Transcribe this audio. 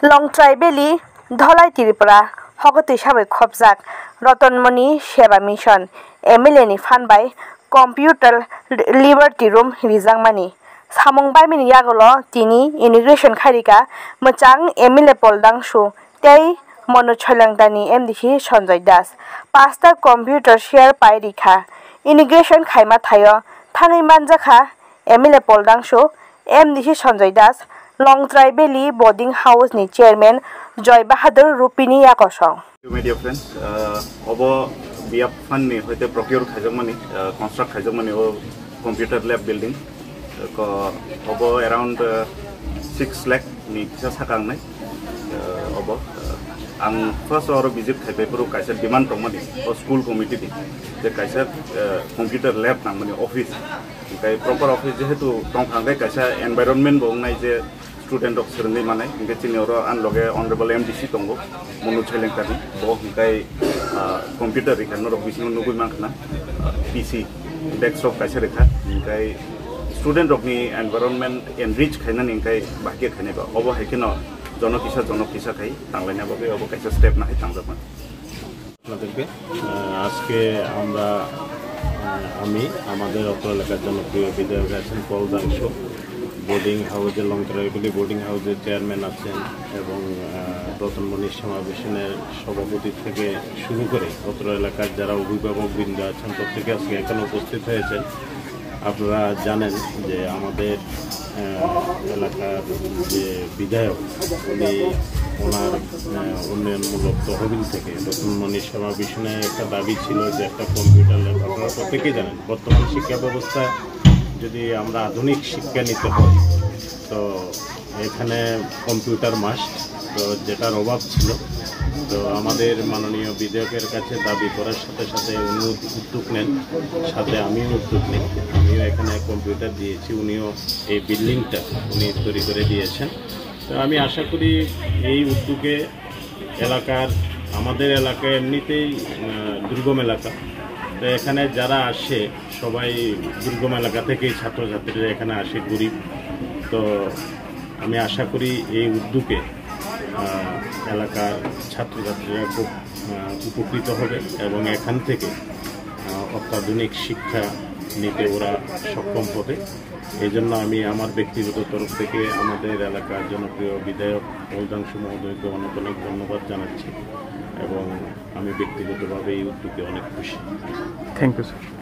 লংট্রাই বেলি ধলাই ত্রিপুরা হগতি সাबै খবজাক Ratanmani Seva mission MLA ni ফানবাই কম্পিউটার লিবার্টি রুম রিজাংমানি samung baimini yagolo tini immigration kharika mochang MLA poldangsu tei monu cholangdani MDC Sanjoy Das pasta computer share pai rikha immigration khaima thayo thangai manjakha MLA poldangsu MDC Sanjoy Das Longtrai Valley boarding house ni chairman Joy Bahadur Rupini yakosong media friends obo biap fund ni hoite procure khajamani construct khajamani o computer lab building ko obo around 6 lakh ni kisa sakang nai obo ang first or visit khaibai puru kaisa demand tongmani o school committee di je kaisa computer lab namani office kai proper office jehetu tongkhangai kaisa environment bongnai je student of serni manai inge chinioro an loge honorable MDC tongo monu cheleng tani bo kai computer ikhan ro bising nugui mangkhna PC desktop kaisa rekha kai student of ni environment enrich khaina ninkai bahke khaine ba obo hekino jonokisa khai tanglaina babe obo kaisa step na hai tangjama আপনাদেরকে আজকে আমরা আমি আমাদের অত্র এলাকার জনপ্রিয় বিধায়ক আছেন পলদাংশ বোর্ডিং হাউসের লংতরাই ভ্যালি বোর্ডিং হাউসের চেয়ারম্যান আছেন এবং রতনমণি সমাবেশনের সভাপতি থেকে শুরু করে অত্র এলাকার যারা অভিভাবকবৃন্দ আছেন প্রত্যেকে আজকে এখানে উপস্থিত হয়েছেন। আপনারা জানেন যে আমাদের এলাকার যে বিধায়ক উনি ওনার উন্নয়নমূলক তহবিল থেকে রতনমণি সমাবেশনে একটা দাবি ছিল যে একটা কম্পিউটার ল্যাব। আপনারা প্রত্যেকেই জানেন বর্তমান শিক্ষা ব্যবস্থায় যদি আমরা আধুনিক শিক্ষা নিতে হয় তো এখানে কম্পিউটার মাস্ট, তো যেটার অভাব ছিল। তো আমাদের মাননীয় বিধায়কের কাছে দাবি করার সাথে সাথে উনি উদ্যোগ নেন, সাথে আমিও উদ্যোগ নিই। আমিও এখানে কম্পিউটার দিয়েছি, উনিও এই বিল্ডিংটা উনি তৈরি করে দিয়েছেন। তো আমি আশা করি এই উদ্যোগে এলাকার আমাদের এলাকায় এমনিতেই দুর্গম এলাকা, তো এখানে যারা আসে সবাই দুর্গম এলাকা থেকেই ছাত্রছাত্রীরা এখানে আসে গরিব। তো আমি আশা করি এই উদ্যোগে এলাকার ছাত্রছাত্রীরা খুব উপকৃত হবে এবং এখান থেকে অত্যাধুনিক শিক্ষা নিতে ওরা সক্ষম হবে। এই জন্য আমি আমার ব্যক্তিগত তরফ থেকে আমাদের এলাকার জনপ্রিয় বিধায়ক পলদাংশ মহোদয়কে অনেক অনেক ধন্যবাদ জানাচ্ছি এবং আমি ব্যক্তিগতভাবে এই উদ্যোগে অনেক খুশি। Thank you sir.